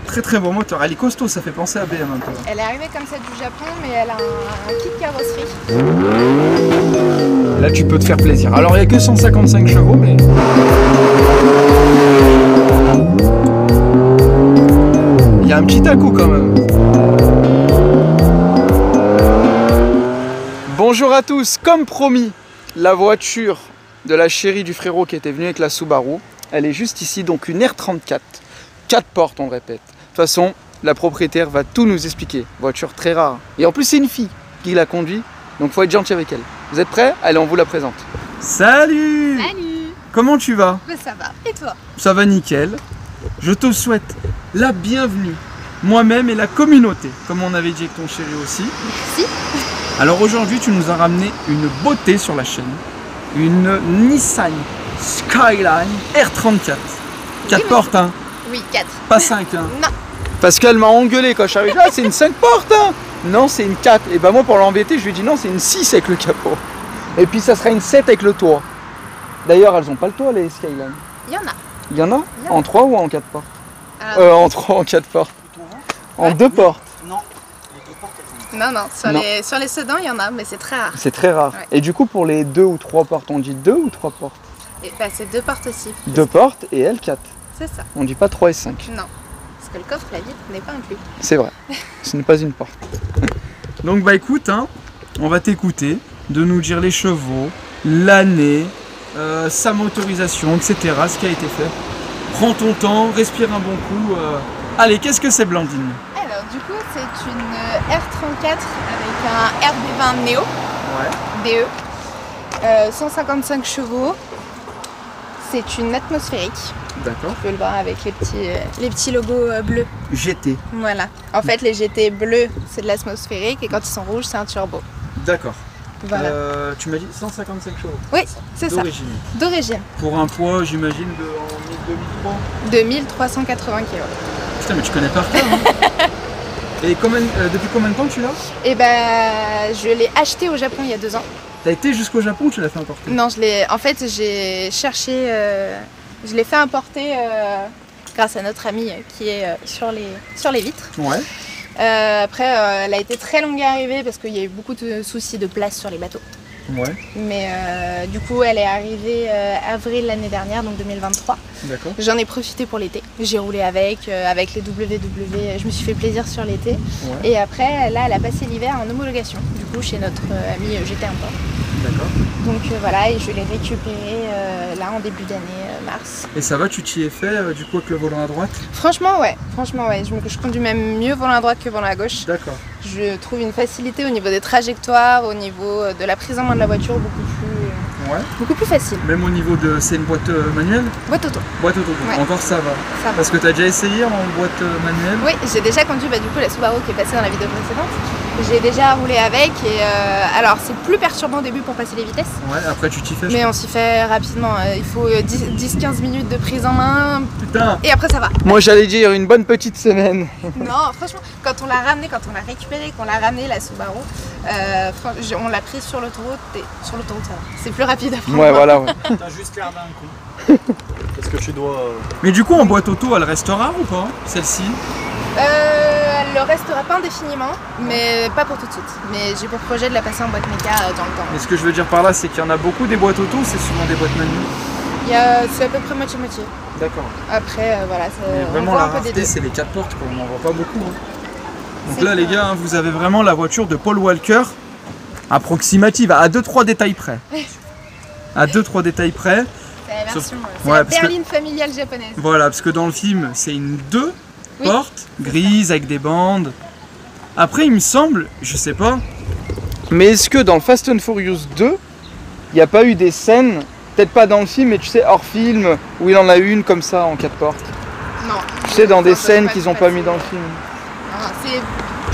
Très très beau moteur, elle est costaud, ça fait penser à BM un peu. Elle est arrivée comme ça du Japon, mais elle a un kit carrosserie. Là tu peux te faire plaisir. Alors il n'y a que 155 chevaux, mais... Il y a un petit à-coup quand même. Bonjour à tous, comme promis, la voiture de la chérie du frérot qui était venue avec la Subaru, elle est juste ici, donc une R34. 4 portes, on le répète. De toute façon, la propriétaire va tout nous expliquer. Voiture très rare. Et en plus, c'est une fille qui la conduit, donc faut être gentil avec elle. Vous êtes prêts? Allez, on vous la présente. Salut! Salut! Comment tu vas? Ben, ça va, et toi? Ça va nickel. Je te souhaite la bienvenue, moi-même et la communauté, comme on avait dit avec ton chéri aussi. Merci. Alors aujourd'hui, tu nous as ramené une beauté sur la chaîne. Une Nissan Skyline R34. 4 portes, hein? Oui, 4. Pas 5, hein? Non. Parce qu'elle m'a engueulé quand je suis arrivé. Ah, c'est une 5 portes, hein? Non, c'est une 4. Et bah moi, pour l'embêter, je lui ai dit non, c'est une 6 avec le capot. Et puis ça sera une 7 avec le toit. D'ailleurs, elles ont pas le toit, les Skyline. Il y en a. Il y en a? En 3 ou en 4 portes? Alors, En 3, en 4 portes. En Ouais. 2 portes. non, Non. sur les sedans, il y en a, mais c'est très rare. C'est très rare. Ouais. Et du coup, pour les 2 ou 3 portes, on dit 2 ou 3 portes? Et bah, c'est 2 portes aussi. 2 portes et elle 4. C'est ça. On dit pas 3 et 5. Non. Parce que le coffre, la vitre n'est pas inclus. C'est vrai. Ce n'est pas une porte. Donc bah écoute, hein, on va t'écouter, de nous dire les chevaux, l'année, sa motorisation, etc. Ce qui a été fait. Prends ton temps, respire un bon coup. Allez, qu'est-ce que c'est, Blandine? Alors, du coup, c'est une R34 avec un RB20 Neo, Ouais. DE, 155 chevaux. C'est une atmosphérique. D'accord. Tu peux le voir avec les petits logos bleus. GT. Voilà. En fait, les GT bleus, c'est de l'atmosphérique et quand ils sont rouges, c'est un turbo. D'accord. Voilà. Tu m'as dit 155 chevaux. Oui, c'est ça. D'origine. D'origine. Pour un poids, j'imagine, en 2003. 2380 kg. Putain, mais tu connais par cœur, hein. Et depuis combien de temps tu l'as? Et ben, je l'ai acheté au Japon il y a 2 ans. T'as été jusqu'au Japon ou tu l'as fait importer? Non, en fait, j'ai cherché, je l'ai fait importer grâce à notre amie qui est sur les vitres. Ouais. Après, elle a été très longue à arriver parce qu'il y a eu beaucoup de soucis de place sur les bateaux. Ouais. Mais du coup, elle est arrivée avril l'année dernière, donc 2023. D'accord. J'en ai profité pour l'été. J'ai roulé avec les WW. Je me suis fait plaisir sur l'été. Ouais. Et après, là, elle a passé l'hiver en homologation. Du coup, chez notre ami GT Import. D'accord. Donc voilà, et je l'ai récupéré là en début d'année, mars. Et ça va, tu t'y es fait du coup avec le volant à droite? Franchement, ouais. Je conduis même mieux volant à droite que volant à gauche. D'accord. Je trouve une facilité au niveau des trajectoires, au niveau de la prise en main de la voiture beaucoup plus facile. Même au niveau de... C'est une boîte manuelle? Boîte auto. Boîte auto. Ouais. Encore ça va. Ça va. Parce que tu as déjà essayé en boîte manuelle? Oui, j'ai déjà conduit du coup la Subaru qui est passée dans la vidéo précédente. J'ai déjà roulé avec et alors c'est plus perturbant au début pour passer les vitesses. Ouais, après tu t'y fais. Mais on s'y fait rapidement. Il faut 10-15 minutes de prise en main. Putain. Et après ça va. Moi j'allais dire une bonne petite semaine. Non, franchement, quand on l'a ramené, quand on l'a récupéré, qu'on l'a ramené la Subaru, on l'a prise sur l'autoroute et sur l'autoroute ça va. C'est plus rapide après. Ouais, voilà. Ouais. T'as juste l'air d'un coup. Parce que tu dois... Mais du coup en boîte auto, elle reste rare ou pas, celle-ci? Elle ne restera pas indéfiniment, mais pas pour tout de suite. Mais j'ai pour projet de la passer en boîte méca dans le temps. Mais ce que je veux dire par là, c'est qu'il y en a beaucoup des boîtes auto, c'est souvent des boîtes manuelles. C'est à peu près moitié-moitié. D'accord. Après, voilà, Mais on vraiment voit la un peu des rareté, deux. c'est les 4 portes, quoi. On n'en voit pas beaucoup. Hein. Donc C'est là, les ça. gars, hein, vous avez vraiment la voiture de Paul Walker approximative, à 2-3 détails près. À 2-3 détails près. C'est la version, c'est Ouais, la parce que- berline familiale japonaise. Voilà, parce que dans le film, c'est une 2 Oui. portes, grises avec des bandes. Après, il me semble, je sais pas, mais est-ce que dans le Fast and Furious 2, il n'y a pas eu des scènes, peut-être pas dans le film, mais tu sais, hors film, où il en a une comme ça en 4 portes? Non. Tu sais, dans des Ça, scènes c'est qu'ils pas n'ont pas mis dans le film. Non, c'est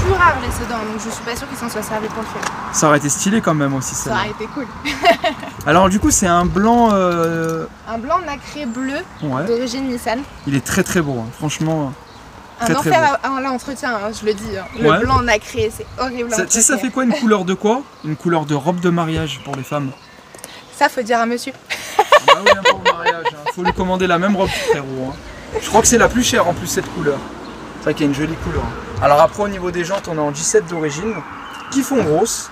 plus rare les sedans, donc je suis pas sûre qu'ils s'en soient servis pour le film. Ça aurait été stylé quand même aussi, Ça ça. aurait été cool. Alors du coup, c'est un blanc... Un blanc nacré bleu Ouais, d'origine Nissan. il est très très beau, hein. Franchement. Un Très, très enfer à l'entretien, hein, je le dis. Hein. Le Ouais. blanc nacré, c'est horrible. à Tu sais, ça entretenir. fait quoi, une couleur de quoi? Une couleur de robe de mariage pour les femmes. Ça, faut dire à monsieur. Ah oui, hein, pour le mariage. Hein. Faut lui commander la même robe, frérot. Hein. Je crois que c'est la plus chère en plus cette couleur. C'est vrai qu'il y a une jolie couleur. Alors après au niveau des jantes, on est en 17 d'origine qui font grosses.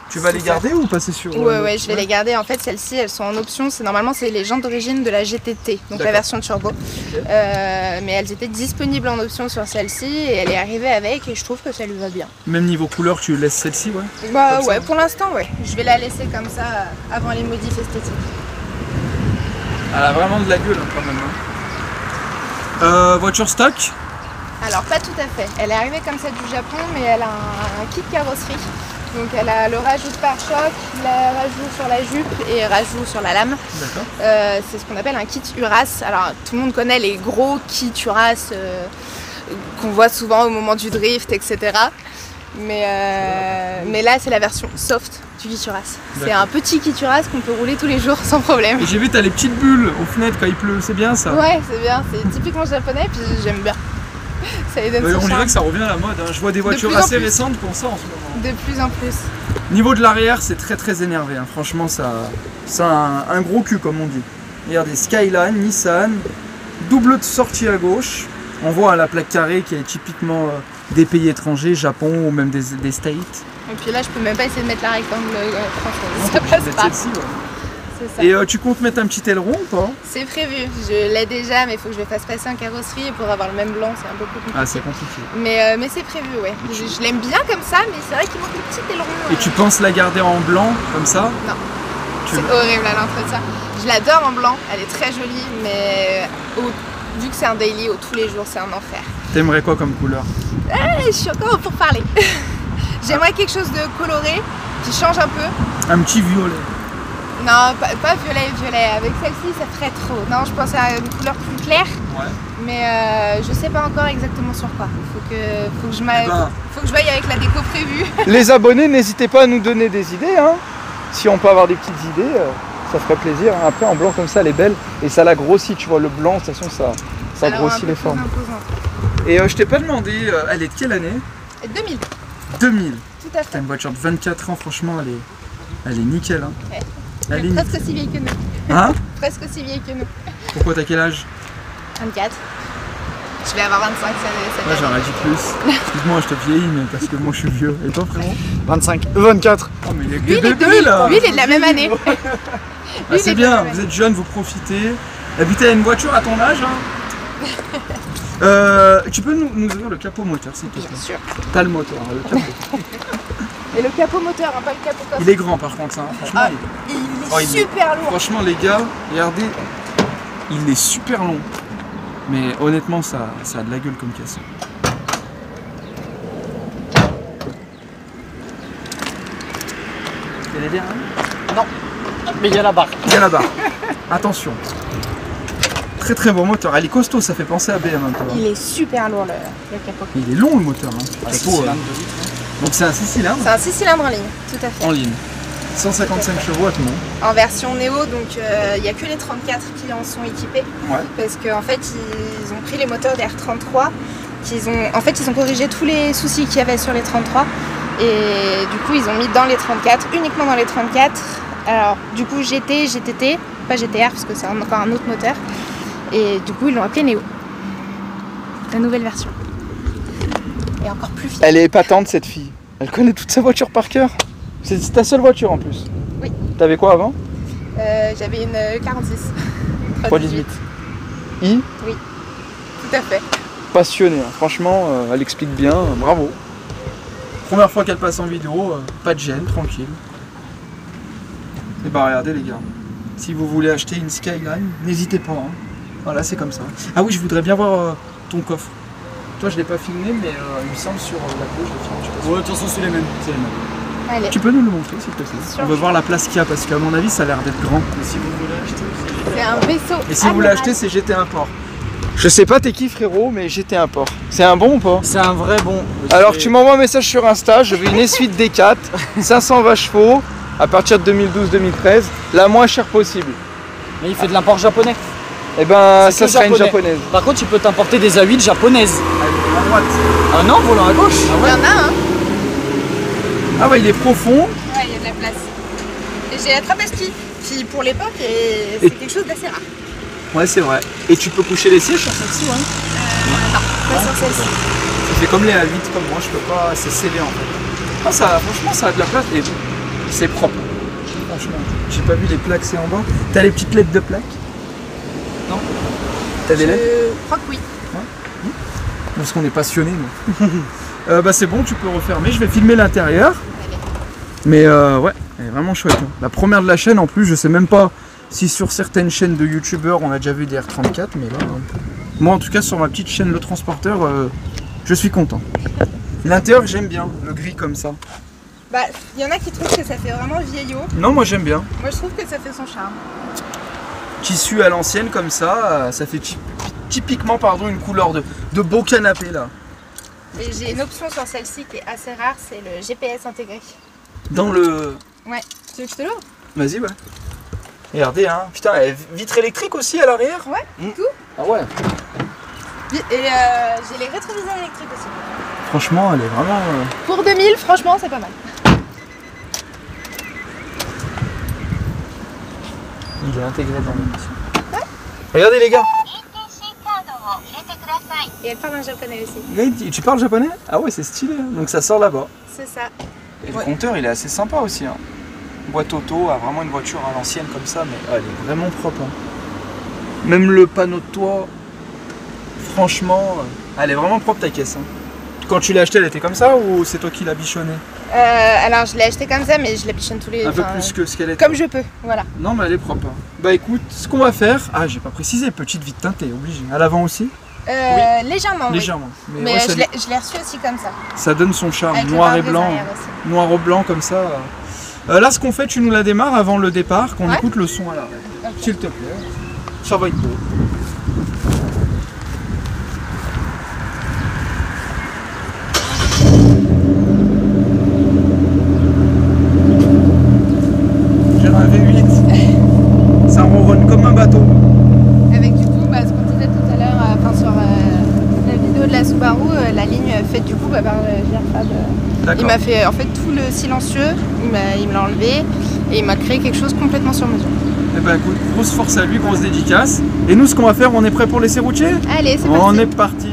Tu vas les garder ou passer sur... Ouais, je vais les garder. En fait, celles-ci, elles sont en option. Normalement, c'est les jantes d'origine de la GTT, donc la version turbo. Okay. Mais elles étaient disponibles en option sur celle-ci et elle est arrivée avec et je trouve que ça lui va bien. Même niveau couleur, tu laisses celle-ci, ouais? Bah ouais, pour l'instant, ouais. Je vais la laisser comme ça avant les modifs esthétiques. Elle a vraiment de la gueule hein, quand même. Hein. Voiture stock? Alors pas tout à fait. Elle est arrivée comme ça du Japon, mais elle a un kit carrosserie. Donc elle a le rajout de pare-choc, le rajout sur la jupe et rajout sur la lame. C'est ce qu'on appelle un kit Uras. Alors tout le monde connaît les gros kits Uras qu'on voit souvent au moment du drift, etc. Mais là c'est la version soft du kit Uras. C'est un petit kit Uras qu'on peut rouler tous les jours sans problème. Et j'ai vu t'as les petites bulles aux fenêtres quand il pleut, c'est bien ça? Ouais, c'est bien, c'est typiquement japonais puis j'aime bien. Ça lui donne on dirait que ça revient à la mode, hein. Je vois des voitures assez récentes pour ça en ce moment. De plus en plus. Niveau de l'arrière, c'est très énervé, hein. Franchement ça a un gros cul comme on dit. Regardez, Skyline, Nissan, double de sortie à gauche. On voit la plaque carrée qui est typiquement des pays étrangers, Japon ou même des States. Et puis là je peux même pas essayer de mettre la rectangle française, ça passe pas. Ça. Et tu comptes mettre un petit aileron ou pas? C'est prévu, je l'ai déjà, mais il faut que je le fasse passer en carrosserie pour avoir le même blanc, c'est un peu plus compliqué. Ah, c'est compliqué. Mais c'est prévu, ouais. Je l'aime bien comme ça, mais c'est vrai qu'il manque le petit aileron. Et tu penses la garder en blanc comme ça? Non. C'est horrible à l'entretien. Je l'adore en blanc, elle est très jolie, mais vu que c'est un daily, tous les jours, c'est un enfer. T'aimerais quoi comme couleur? Je suis encore pour parler. J'aimerais quelque chose de coloré, qui change un peu. Un petit violet. Non, pas violet. Avec celle-ci, ça ferait trop. Non, je pense à une couleur plus claire. Ouais. Mais je sais pas encore exactement sur quoi. Faut que je voie avec la déco prévue. Les abonnés, n'hésitez pas à nous donner des idées. Hein. Si on peut avoir des petites idées, ça ferait plaisir. Après, en blanc comme ça, elle est belle. Et ça la grossit, tu vois. Le blanc, de toute façon, ça grossit les formes. Et je t'ai pas demandé, elle est de quelle année? 2000. 2000. Tout à fait. T'as une voiture de 24 ans, franchement, elle est nickel. Hein. Ouais. Elle est presque aussi vieille que nous. Hein? Presque aussi vieille que nous. Pourquoi t'as quel âge? 24. Je vais avoir 25 cette année. J'aurais dit plus. Excuse-moi, je te vieillis, mais parce que moi je suis vieux. Et toi, frérot? 25. 24. Oh, mais il est des bébés là! Lui, il est de la même année. Ah, c'est bien, vous êtes jeune, vous profitez. Et puis t'as une voiture à ton âge, hein? Tu peux nous ouvrir le capot moteur, s'il te plaît? Bien sûr. T'as le moteur, hein, le capot. Et le capot moteur, hein, pas le capot coffre. Il est grand par contre, hein. Franchement. Il est super lourd. Franchement les gars, regardez, il est super long. Mais honnêtement, ça a de la gueule comme caisse. Il y a les verres, hein? Non, mais il y a la barre. Il y a la barre. Attention. Très bon moteur. Elle est costaud, ça fait penser à BM un peu. Il est super lourd le capot. Il est long le moteur. Hein. Donc c'est un 6 cylindres? C'est un 6 cylindres en ligne, tout à fait. En ligne. 155 chevaux à tout le monde. En version Néo, donc il n'y a que les 34 qui en sont équipés. Ouais. Parce qu'en fait, ils ont pris les moteurs des R33. Ils ont corrigé tous les soucis qu'il y avait sur les 33. Et du coup, ils ont mis dans les 34, uniquement dans les 34. Alors, du coup, GT, GTT, pas GTR, parce que c'est encore un autre moteur. Et du coup, ils l'ont appelé Néo. La nouvelle version. Et encore plus fière. Elle est épatante, cette fille. Elle connaît toute sa voiture par cœur. C'est ta seule voiture en plus? Oui. T'avais quoi avant? J'avais une 46. 318. I? Oui, tout à fait. Passionnée, hein. Franchement, elle explique bien, bravo. Première fois qu'elle passe en vidéo, pas de gêne, tranquille. Et bah regardez les gars, si vous voulez acheter une Skyline, n'hésitez pas. Hein. Voilà, c'est comme ça. Ah oui, je voudrais bien voir ton coffre. Toi, je l'ai pas filmé, mais il me semble sur la gauche, je l'ai filmé. Ouais, de toute façon, c'est les mêmes. Allez. Tu peux nous le montrer s'il te plaît? On veut voir la place qu'il y a parce qu'à mon avis ça a l'air d'être grand. Et si vous voulez acheter, c'est un vaisseau. Et si vous voulez acheter, c'est GT Import. Je sais pas t'es qui frérot, mais GT Import. C'est un bon ou pas? C'est un vrai bon. Alors tu m'envoies un message sur Insta, je veux une S8 D4, 520 chevaux, à partir de 2012-2013, la moins chère possible. Mais il fait de l'import japonais. Et ben ça sera une japonaise. Par contre, tu peux t'importer des A8 japonaises. À droite. Ah non, volant à gauche. Ah ouais. Il y en a un. Ah ouais, il est profond. Ouais, il y a de la place. Et j'ai la Trapaski, qui pour l'époque, c'est quelque chose d'assez rare. Ouais, c'est vrai. Et tu peux coucher les sièges sur celle-ci, ouais. Non, pas sur celle-ci. Ça fait comme les A8 comme moi, je peux pas, c'est scellé en fait. Ah, ça, franchement, ça a de la place et c'est propre. Franchement, j'ai pas vu les plaques, c'est en bas. T'as les petites lettres de plaques? Non? T'as des lettres? Je crois que oui. Parce qu'on est passionnés, nous. Bah c'est bon, tu peux refermer. Je vais filmer l'intérieur. Mais ouais, elle est vraiment chouette. Hein. La première de la chaîne en plus, je sais même pas si sur certaines chaînes de youtubeurs on a déjà vu des R34, mais là, moi en tout cas sur ma petite chaîne Le Transporteur, je suis content. L'intérieur j'aime bien, le gris comme ça. Bah, il y en a qui trouvent que ça fait vraiment vieillot. Non, moi j'aime bien. Moi je trouve que ça fait son charme. Tissu à l'ancienne comme ça, ça fait typiquement pardon, une couleur de beau canapé là. Et j'ai une option sur celle-ci qui est assez rare, c'est le GPS intégré. Dans le... Ouais, tu veux que je te l'ouvre? Vas-y, ouais. Regardez, hein. Putain, vitre électrique aussi à l'arrière. Ouais, tout. Ah ouais. Et j'ai les rétroviseurs électriques aussi. Franchement, elle est vraiment... Pour 2000, franchement, c'est pas mal. Il est intégré dans l'émission. Ouais. Regardez les gars. Et elle parle en japonais aussi. Mais tu parles japonais? Ah ouais, c'est stylé. Hein. Donc ça sort là-bas. C'est ça. Et le compteur, il est assez sympa aussi. Hein. Boîte auto, a vraiment une voiture à l'ancienne comme ça, mais elle est vraiment propre. Hein. Même le panneau de toit, franchement, elle est vraiment propre ta caisse. Hein. Quand tu l'as acheté, elle était comme ça ou c'est toi qui l'as bichonné? Alors je l'ai acheté comme ça, mais je la bichonne tous les... Un peu plus que ce qu'elle est. Comme je peux, voilà. Non, mais elle est propre. Hein. Bah écoute, ce qu'on va faire... Ah, j'ai pas précisé, petite vitre teintée, obligé. À l'avant aussi? Oui. Légèrement, légèrement. Oui. Mais ouais, je l'ai reçu aussi comme ça. Ça donne son charme, avec noir et blanc. Noir ou blanc comme ça. Là, ce qu'on fait, tu nous la démarres avant le départ, qu'on écoute le son à l'arrêt. Okay. S'il te plaît. Ça va être beau. J'ai un V8. Ça ronronne comme un bateau. Avec du coup, ce qu'on disait tout à l'heure, sur la vidéo de la Subaru, la ligne faite du coup par Gerfab. Il m'a fait en fait tout le silencieux, il me l'a enlevé et il m'a créé quelque chose complètement sur mesure. Eh ben écoute, grosse force à lui, grosse dédicace. Et nous, ce qu'on va faire, on est prêt pour l'essai routier? Allez, c'est parti. On est parti.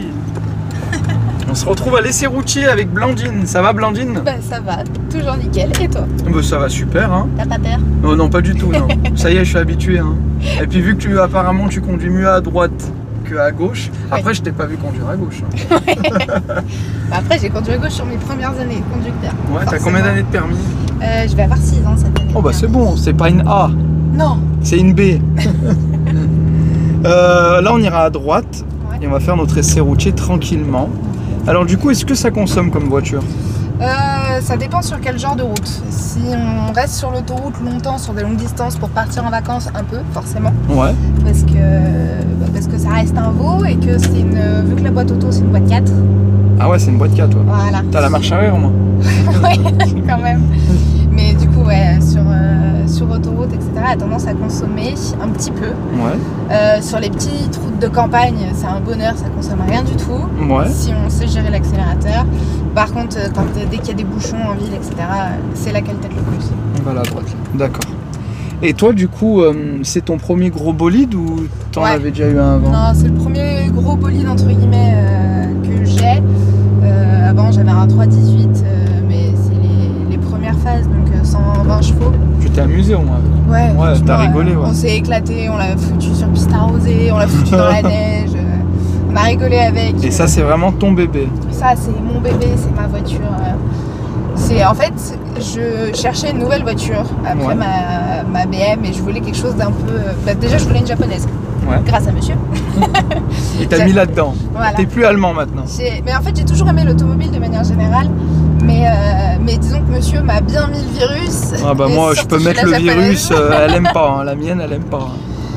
On se retrouve à l'essai routier avec Blandine. Ça va, Blandine? Bah ça va, toujours nickel. Et toi? Bah ça va super. Hein. T'as pas peur? Oh, non, pas du tout. Non. Ça y est, je suis habitué. Hein. Et puis vu que apparemment tu conduis mieux à droite à gauche. Après, je t'ai pas vu conduire à gauche. Hein. Après, j'ai conduit à gauche sur mes premières années de conducteur. Ouais, t'as combien d'années de permis? Je vais avoir 6 ans cette année. Oh bah c'est bon, c'est pas une A. Non. C'est une B. Là, on ira à droite et on va faire notre essai routier tranquillement. Alors du coup, est-ce que ça consomme comme voiture? Ça dépend sur quel genre de route. Si on reste sur l'autoroute longtemps, sur des longues distances pour partir en vacances, un peu, forcément. Ouais. Parce que ça reste un veau et que c'est vu que la boîte auto c'est une boîte 4. Ah ouais, c'est une boîte 4, toi. Voilà. T'as la marche arrière au moins? Ouais, quand même. Mais du coup, ouais, sur autoroute, etc., elle a tendance à consommer un petit peu. Ouais. Sur les petites routes de campagne, c'est un bonheur, ça consomme rien du tout. Ouais. Si on sait gérer l'accélérateur. Par contre, dès qu'il y a des bouchons en ville, etc., c'est là qu'elle tête le plus. Voilà, à droite. D'accord. Et toi, du coup, c'est ton premier gros bolide ou t'en avais déjà eu un avant? Non, c'est le premier gros bolide, entre guillemets, que j'ai. Avant, j'avais un 318, mais c'est les premières phases, donc 120 chevaux. Tu t'es amusé au moins? Ouais, t'as rigolé, ouais. On s'est éclaté, on l'a foutu sur piste arrosée, on l'a foutu dans la neige. On a rigolé avec. Et ça, c'est vraiment ton bébé? Ça, c'est mon bébé, c'est ma voiture. En fait, je cherchais une nouvelle voiture après ma BM et je voulais quelque chose d'un peu... déjà, je voulais une japonaise. Ouais. Grâce à monsieur. Et t'as mis là-dedans. Voilà. T'es plus allemand maintenant. Mais en fait, j'ai toujours aimé l'automobile de manière générale. Mais disons que monsieur m'a bien mis le virus. Ah bah moi, je peux mettre le virus, elle aime pas. Hein. La mienne, elle aime pas.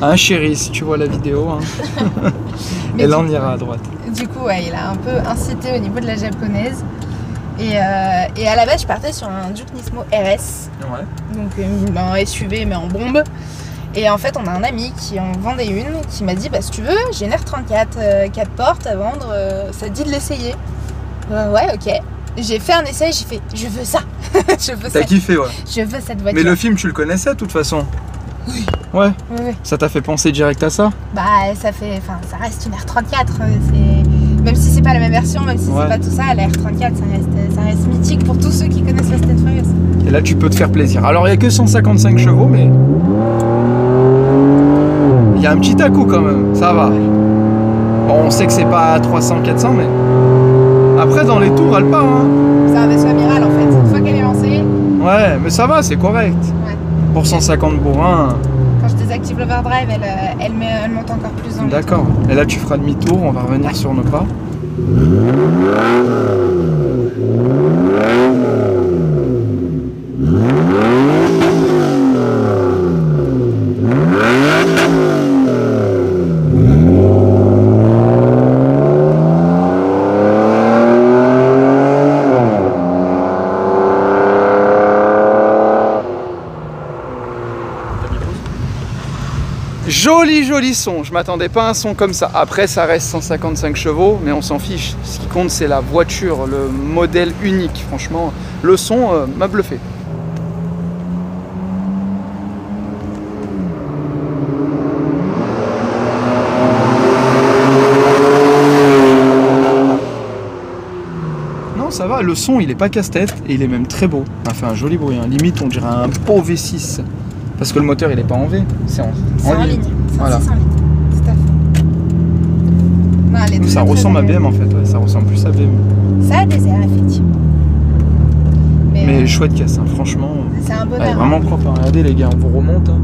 Hein, chérie, si tu vois la vidéo. Hein. Et là, on ira à droite. Du coup, ouais, il a un peu incité au niveau de la japonaise. Et à la base, je partais sur un Juke Nismo RS. Ouais. Donc un SUV, mais en bombe. Et en fait, on a un ami qui en vendait une, qui m'a dit, bah si tu veux, j'ai une R34 4 portes à vendre, ça te dit de l'essayer? Ouais, ok. J'ai fait un essai, j'ai fait, je veux ça. T'as kiffé, ouais. Je veux cette voiture. Mais le film, tu le connaissais de toute façon? Oui. Ouais. Oui, oui. Ça t'a fait penser direct à ça? Bah ça fait, enfin ça reste une R34, même si c'est pas la même version, même si c'est pas tout ça, la R34 ça reste mythique pour tous ceux qui connaissent Fast and Furious. Et là tu peux te faire plaisir. Alors il n'y a que 155 chevaux mais il y a un petit à-coup quand même, ça va. Bon, on sait que c'est pas 300-400 mais après dans les tours elle part hein. C'est un vaisseau amiral en fait, une fois qu'elle est lancée. Ouais mais ça va, c'est correct. Ouais. Pour 150 bourrins. Quand je désactive l'overdrive, elle monte encore plus dans le D'accord. Et là tu feras demi-tour, on va revenir sur nos pas. Joli son, je m'attendais pas à un son comme ça. Après ça reste 155 chevaux, mais on s'en fiche. Ce qui compte c'est la voiture, le modèle unique. Franchement, le son m'a bluffé. Non ça va, le son il est pas casse-tête et il est même très beau. Il a fait un joli bruit, hein. Limite on dirait un beau V6. Parce que le moteur il est pas en V, c'est en ligne. Voilà. Tout à fait. Non, elle est très, Ça très ressemble à agréable. BM en fait, ouais, ça ressemble plus à BM. Ça a des airs effectivement. Mais chouette caisse, hein, franchement. C'est un Elle est bonheur. vraiment propre, hein. Regardez les gars, on vous remonte. Hein.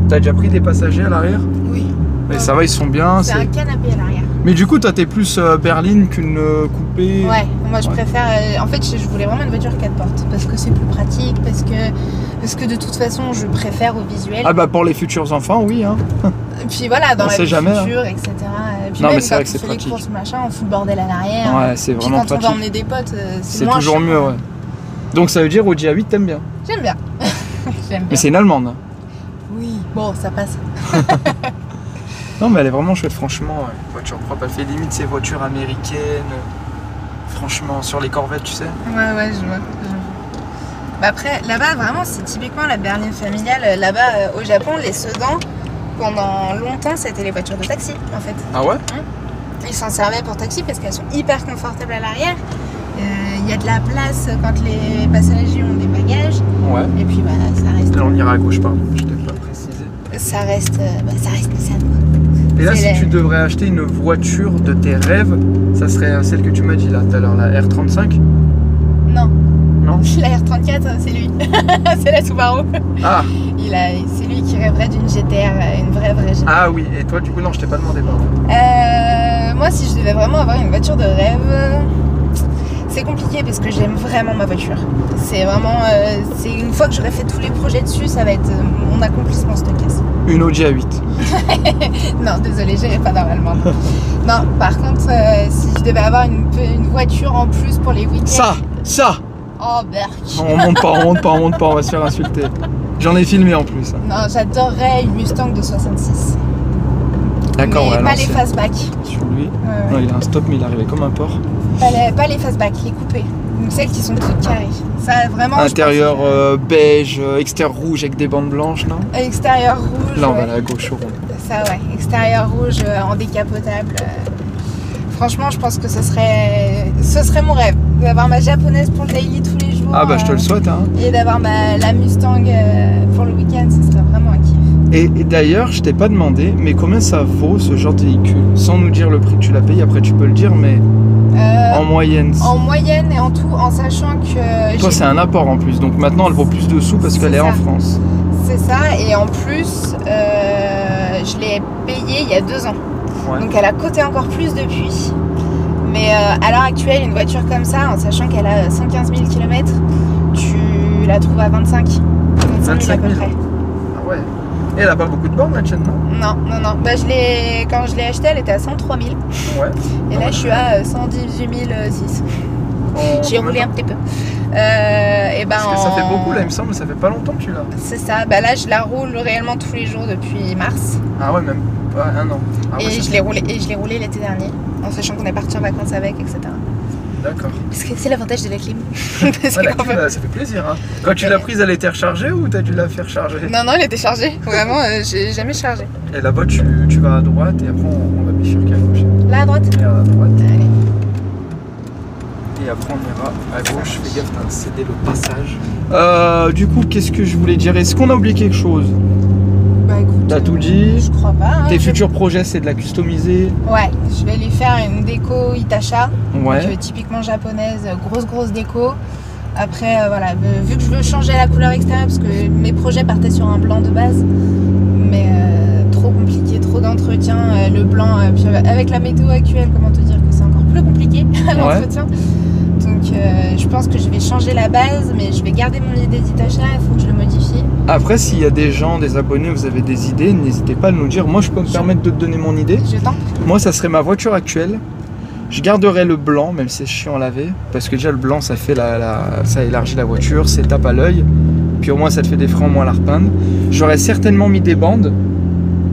T'as déjà pris des passagers à l'arrière? Oui. Et ça va, ils sont bien. C'est un canapé à l'arrière. Mais du coup, toi t'es plus berline qu'une coupée. Ouais, moi je préfère. En fait, je voulais vraiment une voiture 4 portes parce que c'est plus pratique, parce que de toute façon, je préfère au visuel. Ah bah pour les futurs enfants, oui. Hein. Et puis voilà, dans on la sait vie jamais, future, etc. Et puis non, même mais c'est quand vrai que on c'est fait les pratique. courses, machin, on fout le bordel à l'arrière. Ouais, c'est Puis vraiment quand pratique. on va emmener des potes, C'est moins toujours chiant. mieux, ouais. Donc ça veut dire Audi A8 t'aimes bien. J'aime bien. J'aime Mais bien. c'est une allemande. Hein. Oui, bon, ça passe. Non mais elle est vraiment chouette, franchement. Ouais. Voiture propre, elle fait limite ces voitures américaines. Franchement, sur les Corvettes, tu sais. Ouais, je vois. Bah après, là-bas, vraiment, c'est typiquement la berline familiale. Là-bas, au Japon, les sedans, pendant longtemps, c'était les voitures de taxi, en fait. Ah ouais? Ils s'en servaient pour taxi parce qu'elles sont hyper confortables à l'arrière. Il y a de la place quand les passagers ont des bagages. Ouais. Et puis, bah, ça reste... Là on ira à gauche, pardon, je t'ai pas précisé. Ça reste Nissan, quoi. Et là, C'est si tu devrais acheter une voiture de tes rêves, ça serait celle que tu m'as dit là tout à l'heure, la R35? Non. Non? La R34, c'est lui. C'est la Subaru. Ah! C'est lui qui rêverait d'une GTR, une vraie GTR. Ah oui, et toi du coup, non, je t'ai pas demandé, pardon. Moi, si je devais vraiment avoir une voiture de rêve, c'est compliqué parce que j'aime vraiment ma voiture. C'est vraiment... c'est une fois que j'aurai fait tous les projets dessus, ça va être mon accomplissement, cette caisse. Une Audi A8. Non, désolé, j'irai pas dans l'allemande. Non, par contre, si je devais avoir une voiture en plus pour les week-ends... Ça! Oh, berk. On monte pas, on va se faire insulter. J'en ai filmé en plus. Non, j'adorerais une Mustang de 66. D'accord, mais ouais, pas les c'est- fastback. Sur lui. Ouais. Non, il a un stop, mais il est arrivé comme un porc. Pas les fastback, les coupés. Donc celles qui sont toutes carrées. Ça, vraiment. je Intérieur pense, beige, extérieur rouge avec des bandes blanches, non? extérieur rouge. Là, on va ouais. aller à gauche au rond. Ça, ouais. Extérieur rouge en décapotable. Franchement, je pense que ce serait mon rêve. D'avoir ma japonaise pour le daily tous les jours. Ah bah je te le souhaite, hein. Et d'avoir la Mustang pour le week-end, ce serait vraiment un kiff. Et d'ailleurs, je t'ai pas demandé, mais combien ça vaut ce genre de véhicule? Sans nous dire le prix que tu l'as payé, après tu peux le dire, mais en moyenne. En moyenne et en tout, en sachant que... Toi, j'ai- c'est un apport en plus, donc maintenant elle vaut plus de sous parce qu'elle C'est est en ça. France. C'est ça, et en plus, je l'ai payée il y a 2 ans. Ouais. Donc elle a coté encore plus depuis. Mais à l'heure actuelle, une voiture comme ça, en sachant qu'elle a 115 000 km, tu la trouves à 25 000 à 25 peu 000. près. Ah ouais. Et elle a pas beaucoup de bornes la tienne, non? Non. Bah, quand je l'ai achetée, elle était à 103 000. Ouais. Et là, je suis à 118 006. J'ai roulé un petit peu. Et ben, Parce que ça fait beaucoup là, il me semble, ça fait pas longtemps que tu l'as. C'est ça. Bah là, je la roule réellement tous les jours depuis mars. Ah ouais, même. Ouais, un an. Ah ouais, Et ça je fait- l'ai roulé l'été dernier, en sachant qu'on est parti en vacances avec, etc. D'accord. Parce que c'est l'avantage de la clim. Parce Ah, la qu'en clim, fait- ça fait plaisir. Hein. Quand tu l'as prise, elle était rechargée ou t'as dû la faire charger? Non, non, elle était chargée. Vraiment, j'ai jamais chargé. Et là-bas, tu vas à droite et après, on va bifurquer à gauche. Là à droite. Regarde à droite. Allez. Et après, on ira à gauche. Fais gaffe, t'as cédé le passage. Du coup, qu'est-ce que je voulais dire? Est-ce qu'on a oublié quelque chose? Bah écoute. T'as tout dit? Je crois pas. Hein. Tes futurs projets, c'est de la customiser? Ouais, je vais lui faire une déco Itacha. Ouais. Donc, typiquement japonaise, grosse déco. Après, voilà, vu que je veux changer la couleur extérieure, parce que mes projets partaient sur un blanc de base, mais trop compliqué, trop d'entretien. Le blanc, puis avec la météo actuelle, comment te dire que c'est encore plus compliqué l'entretien. Donc je pense que je vais changer la base, mais je vais garder mon idée d'Itacha, il faut que je le modifie. Après, s'il y a des gens, des abonnés, vous avez des idées, n'hésitez pas à nous dire. Moi, je peux me permettre de te donner mon idée. Je tente. Moi, ça serait ma voiture actuelle. Je garderais le blanc, même si c'est chiant à laver. Parce que déjà, le blanc, ça fait ça élargit la voiture, c'est tape à l'œil. Puis au moins, ça te fait des freins moins à la repeindre. J'aurais certainement mis des bandes.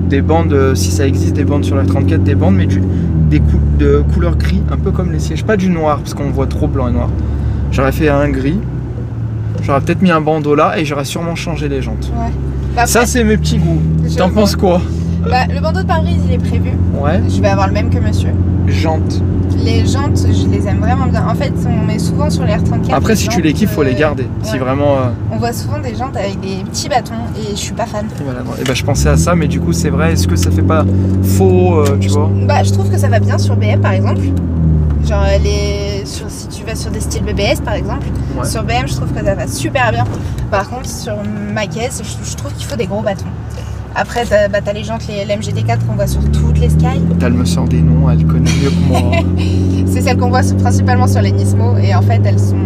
Des bandes, si ça existe, des bandes sur la 34, des bandes, mais de couleur gris, un peu comme les sièges. Pas du noir, parce qu'on voit trop blanc et noir. J'aurais fait un gris. J'aurais peut-être mis un bandeau là et j'aurais sûrement changé les jantes. Ouais. Bah, Ça, c'est mes petits goûts. Je T'en vois. penses quoi? Bah, le bandeau de pare-brise, il est prévu. Ouais. Je vais avoir le même que monsieur. Jantes. Les jantes, je les aime vraiment bien. En fait, on met souvent sur les R34. Après, si tu les kiffes, faut les jantes, garder. Si ouais. vraiment. On voit souvent des jantes avec des petits bâtons et je suis pas fan. Voilà. Et ben, je pensais à ça, mais du coup, c'est vrai. Est-ce que ça fait pas faux, tu vois? Bah, je trouve que ça va bien sur BM par exemple. Genre, si tu vas sur des styles BBS par exemple, Ouais. sur BM, je trouve que ça va super bien. Par contre, sur ma caisse, je trouve qu'il faut des gros bâtons. Après, t'as les jantes, les MGT4 qu'on voit sur toutes les Sky. Elle me sort des noms, elle connaît mieux que moi. C'est celles qu'on voit principalement sur les Nismo. Et en fait, elles sont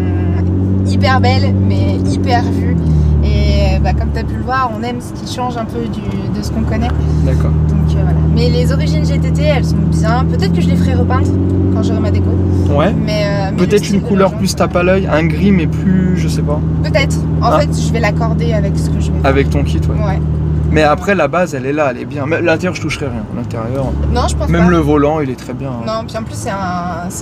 hyper belles, mais hyper vues. Et bah, comme tu as pu le voir, on aime ce qui change un peu de ce qu'on connaît. D'accord. Donc voilà. Mais les origines GTT, elles sont bien. Peut-être que je les ferai repeindre quand j'aurai ma déco. Ouais. Mais le Peut-être style une de couleur la plus jante, tape à l'œil, un gris, mais plus, je sais pas. Peut-être. En Hein fait, je vais l'accorder avec ce que je vais faire. Avec ton kit, ouais. Ouais. Mais après, la base, elle est là, elle est bien. Mais l'intérieur, je toucherai rien. L'intérieur, Non, je pense même pas. le volant, il est très bien. Hein. Non, puis en plus, c'est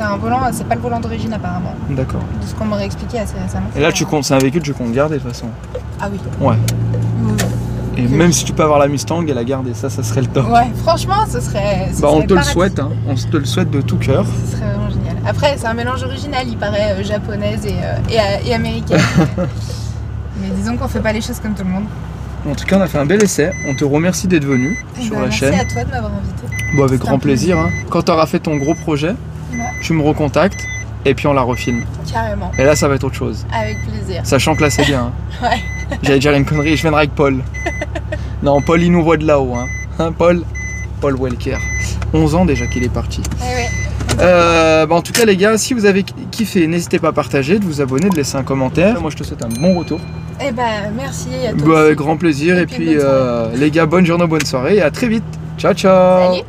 un volant, c'est pas le volant d'origine apparemment. D'accord. De ce qu'on m'aurait expliqué assez récemment. Et là, c'est un véhicule que tu comptes garder de toute façon. Ah oui. Ouais. Oui, oui. Et même si tu peux avoir la Mustang et la garder, ça serait le top. Ouais, franchement, ce serait. Bah, on te le souhaite, hein. On te le souhaite de tout cœur. Ce serait vraiment génial. Après, c'est un mélange original, il paraît japonaise et américaine. Mais disons qu'on fait pas les choses comme tout le monde. En tout cas, on a fait un bel essai. On te remercie d'être venu Et sur bah, la merci chaîne. à toi de m'avoir invité. Bon, avec C'était grand un plaisir. Hein. Quand tu auras fait ton gros projet, Ouais, tu me recontactes et puis on la refilme. carrément. Et là, ça va être autre chose. Avec plaisir. Sachant que là, c'est bien. Hein. Ouais. J'allais dire une connerie, je viendrai avec Paul. Non, Paul, il nous voit de là-haut. Hein, Paul Welker. 11 ans déjà qu'il est parti. Ouais. Bah, en tout cas, les gars, si vous avez kiffé, n'hésitez pas à partager, de vous abonner, de laisser un commentaire. Moi, je te souhaite un bon retour. Et bah, merci à toi. Bah, aussi. avec grand plaisir. Et Et puis, puis, bonne soirée. les gars, bonne journée, bonne soirée et à très vite. Ciao, ciao. Salut.